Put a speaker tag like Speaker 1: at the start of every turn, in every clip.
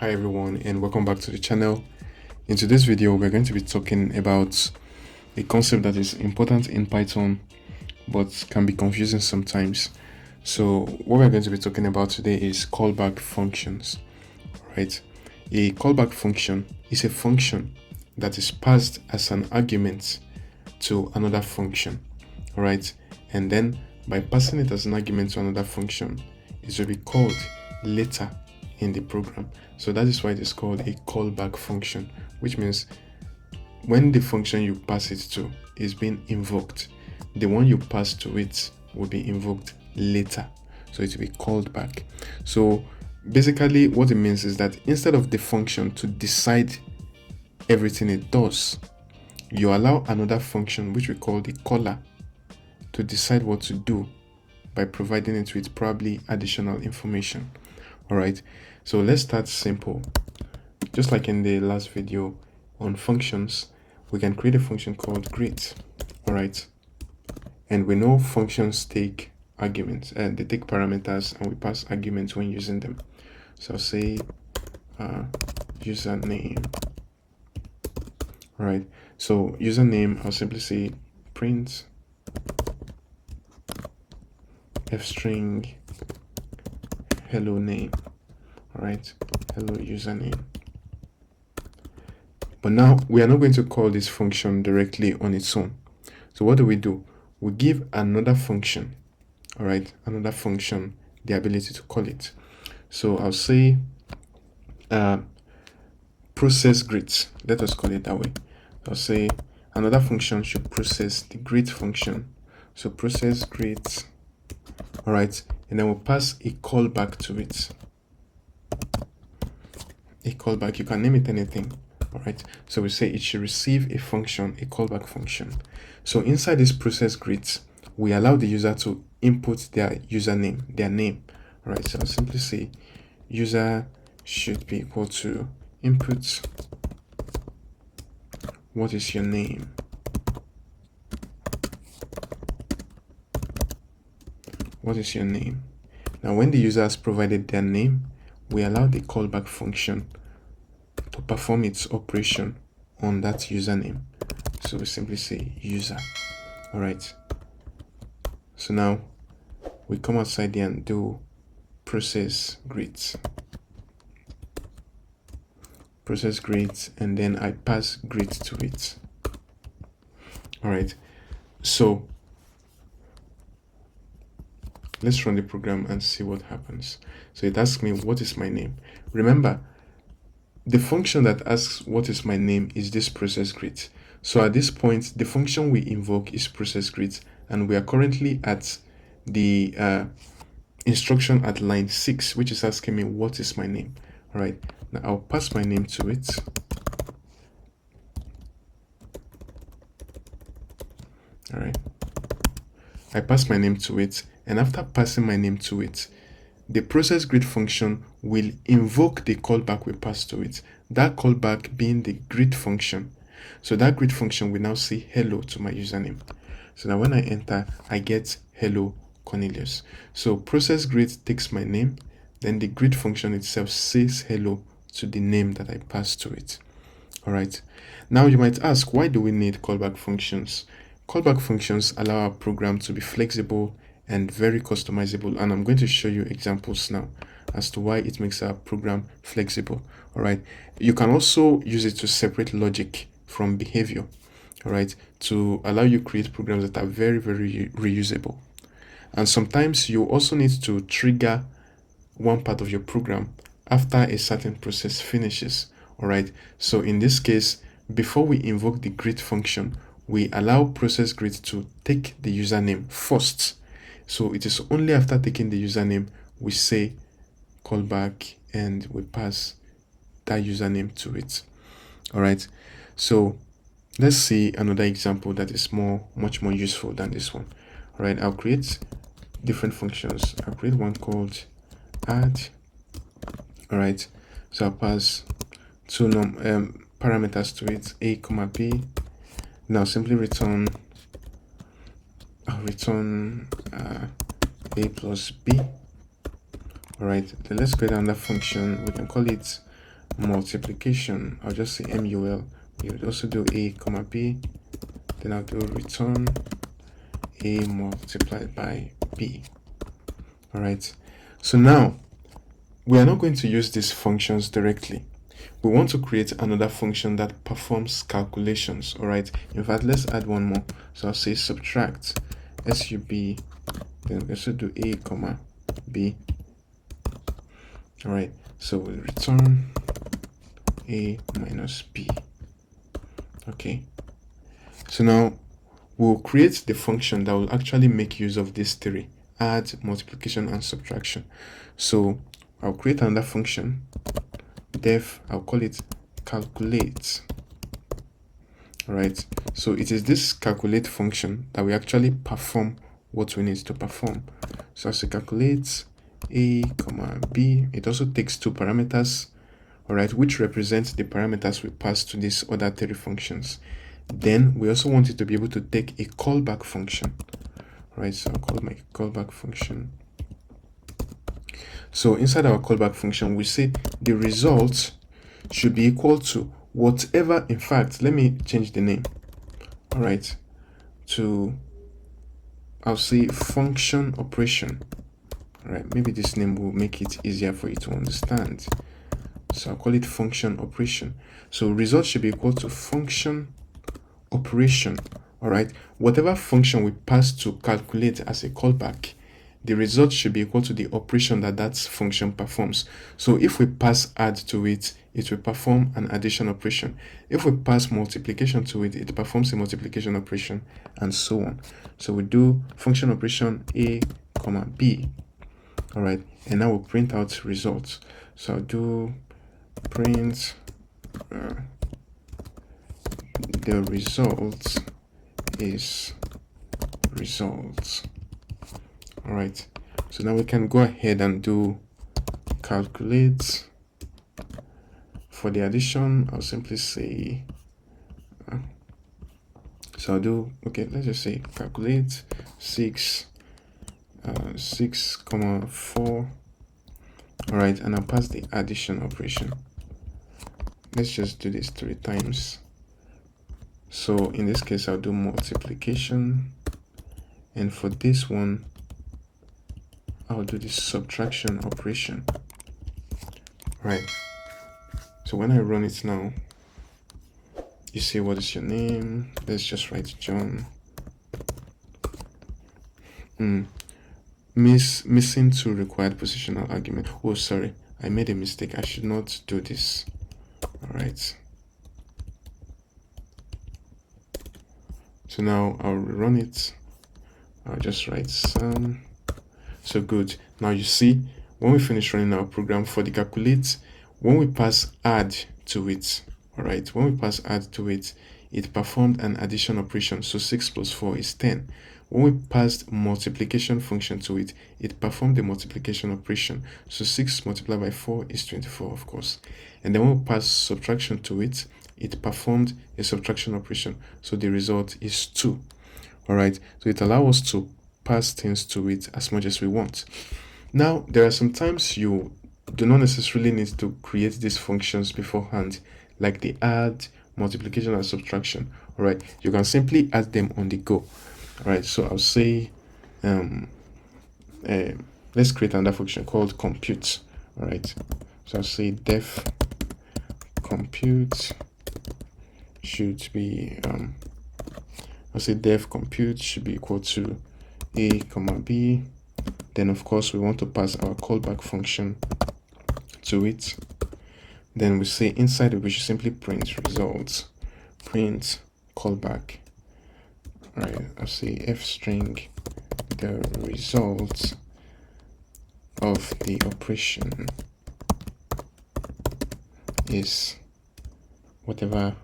Speaker 1: Hi everyone, and welcome back to the channel. In today's video we're going to be talking about a concept that is important in Python but can be confusing sometimes. So what we're going to be talking about today is callback functions. Right? A callback function is a function that is passed as an argument to another function. Alright, and then by passing it as an argument to another function, it will be called later in the program. So that is why it is called a callback function, which means when the function you pass it to is being invoked, the one you pass to it will be invoked later, so it will be called back. So basically what it means is that instead of the function to decide everything it does, you allow another function, which we call the caller, to decide what to do by providing it with probably additional information. All right, so let's start simple. Just like in the last video on functions, we can create a function called greet. All right, and we know functions take arguments and they take parameters, and we pass arguments when using them. So I'll say username. All right, so username, I'll simply say print f-string hello name. All right, hello username. But now we are not going to call this function directly on its own. So what do? We give another function, all right, another function the ability to call it. So I'll say process greet. Let us call it that way. I'll say another function should process the greet function. So process greet. All right, and then we'll pass a callback to it. A callback, you can name it anything. All right, so we say it should receive a function, a callback function. So inside this process greet, we allow the user to input their username, their name. All right, so I'll simply say user should be equal to input what is your name. What is your name? Now when the user has provided their name, we allow the callback function to perform its operation on that username. So we simply say user. All right, so now we come outside here and do process greet, and then I pass greet to it. All right, so let's run the program and see what happens. So it asks me what is my name. Remember, the function that asks what is my name is this process greet. So at this point, the function we invoke is process greet, and we are currently at the instruction at line 6, which is asking me what is my name. All right, now I'll pass my name to it. All right, I pass my name to it, and after passing my name to it, the process greet function will invoke the callback we pass to it, that callback being the greet function. So that greet function will now say hello to my username. So now when I enter, I get hello Cornelius. So process greet takes my name, then the greet function itself says hello to the name that I passed to it. All right, now you might ask, why do we need callback functions? Callback functions allow our program to be flexible and very customizable, and I'm going to show you examples now as to why it makes our program flexible. All right, you can also use it to separate logic from behavior, all right, to allow you create programs that are very reusable. And sometimes you also need to trigger one part of your program after a certain process finishes. All right, so in this case, before we invoke the greet function, we allow process greet to take the username first. So it is only after taking the username we say callback and we pass that username to it. All right, so let's see another example that is much more useful than this one. All right, I'll create different functions. I'll create one called add. All right, so I'll pass two parameters to it, a comma b. Now simply return a plus b. All right, then let's create another function. We can call it multiplication, I'll just say mul. We would also do a comma b, then I'll do return a multiplied by b. All right, so now we are not going to use these functions directly. We want to create another function that performs calculations. All right, in fact, let's add one more. So I'll say subtract sub, then we also do a comma b. All right, so we'll return a minus b. Okay, so now we'll create the function that will actually make use of these three: add, multiplication, and subtraction. So I'll create another function, def, I'll call it calculate. All right, so it is this calculate function that we actually perform what we need to perform. So I'll say calculate a comma b. It also takes two parameters, all right, which represents the parameters we pass to these other three functions. Then we also want it to be able to take a callback function. All right, so I'll call my callback function. So inside our callback function, we say the result should be equal to whatever. In fact, let me change the name. All right, to, I'll say function operation. All right, maybe this name will make it easier for you to understand. So I'll call it function operation. So result should be equal to function operation. All right, whatever function we pass to calculate as a callback, the result should be equal to the operation that that function performs. So if we pass add to it, it will perform an addition operation. If we pass multiplication to it, it performs a multiplication operation, and so on. So we do function operation a comma b. All right, and now we'll print out results. So I'll do print the result is results. All right, so now we can go ahead and do calculate. For the addition, I'll simply say, so I'll do, okay, let's just say calculate 6, 6,4. All right, and I'll pass the addition operation. Let's just do this 3 times. So in this case, I'll do multiplication, and for this one, I'll do the subtraction operation. Right. So when I run it now, you see what is your name? Let's just write John. Missing 2 required positional argument. Oh, sorry, I made a mistake. I should not do this. All right. So now I'll run it. I'll just write some. So good. Now you see, when we finish running our program for the calculate, when we pass add to it, all right, when we pass add to it, it performed an addition operation. So 6 plus 4 is 10. When we passed multiplication function to it, it performed the multiplication operation. So 6 multiplied by 4 is 24, of course. And then when we pass subtraction to it, it performed a subtraction operation. So the result is 2. All right, so it allows us to pass things to it as much as we want. Now, there are some times you do not necessarily need to create these functions beforehand, like the add, multiplication, and subtraction. All right, you can simply add them on the go. All right, so I'll say, let's create another function called compute. All right, so I'll say def compute should be, I'll say def compute should be equal to a comma b. Then of course we want to pass our callback function to it. Then we say inside it we should simply print results, print callback. All right, I'll say f string the result of the operation is whatever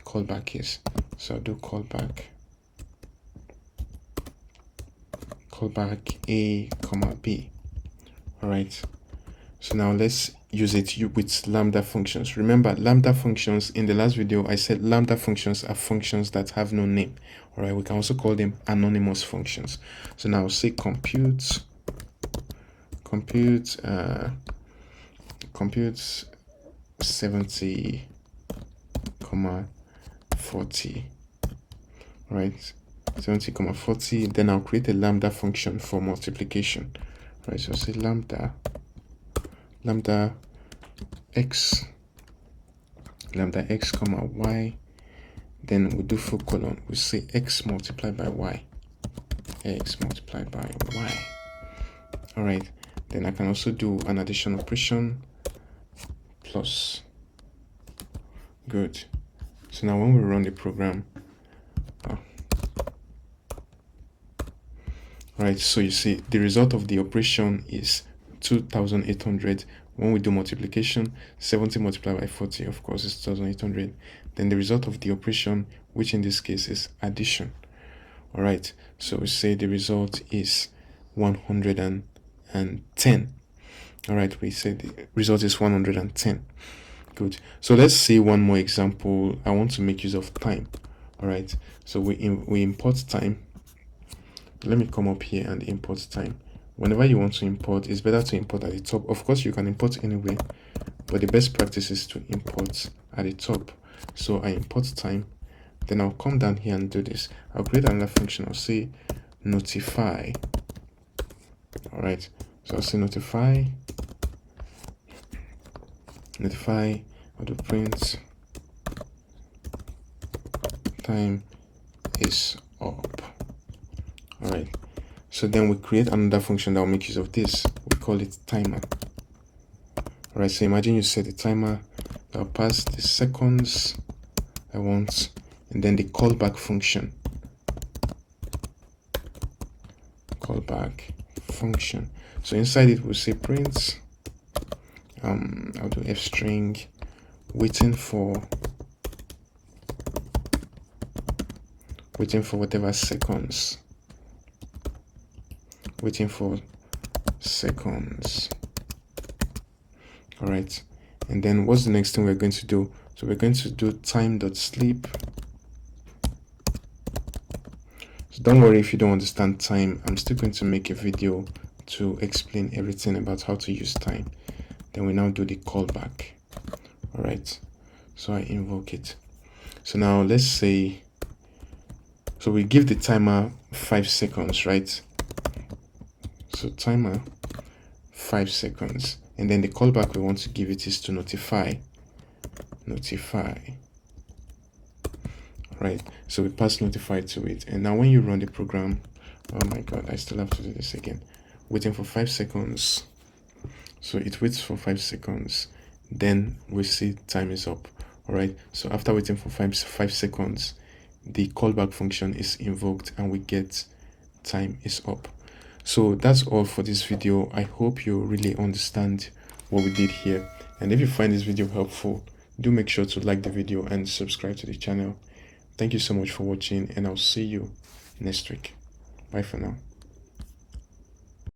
Speaker 1: callback is. So I'll do callback a comma b. All right, so now let's use it with lambda functions. Remember, lambda functions, in the last video I said lambda functions are functions that have no name. All right, we can also call them anonymous functions. So now I'll say compute 70, 40, right? 70, 40. Then I'll create a lambda function for multiplication, right? So I'll say lambda x, comma y. Then we'll do full colon. We'll say x multiplied by y. All right. Then I can also do an addition operation plus. Good. So now when we run the program, right, so you see the result of the operation is 2800. When we do multiplication, 70 multiplied by 40, of course, is 2800. Then the result of the operation, which in this case is addition. All right, so we say the result is 110. All right, we say the result is 110. Good. So let's see one more example. I want to make use of time. All right, so we import time. Let me come up here and import time. Whenever you want to import, it's better to import at the top. Of course, you can import anywhere, but the best practice is to import at the top. So I import time. Then I'll come down here and do this. I'll create another function. I'll say notify. All right, so I'll say notify. I'll do print time is up. All right, so then we create another function that will make use of this. We call it timer. All right, so imagine you set the timer. I'll pass the seconds I want, and then the callback function. So inside it we'll say print. I'll do f string waiting for whatever seconds. All right, and then what's the next thing we're going to do? So we're going to do time.sleep. So don't worry if you don't understand time. I'm still going to make a video to explain everything about how to use time. Then we now do the callback. All right, so I invoke it. So now let's say, so we give the timer 5 seconds, right? So timer 5 seconds, and then the callback we want to give it is to notify. Right, so we pass notify to it, and now when you run the program, oh my god, I still have to do this again. Waiting for 5 seconds. So it waits for 5 seconds, then we see time is up. All right, so after waiting for 5 seconds, the callback function is invoked and we get time is up. So that's all for this video. I hope you really understand what we did here, and if you find this video helpful, do make sure to like the video and subscribe to the channel. Thank you so much for watching, and I'll see you next week. Bye for now.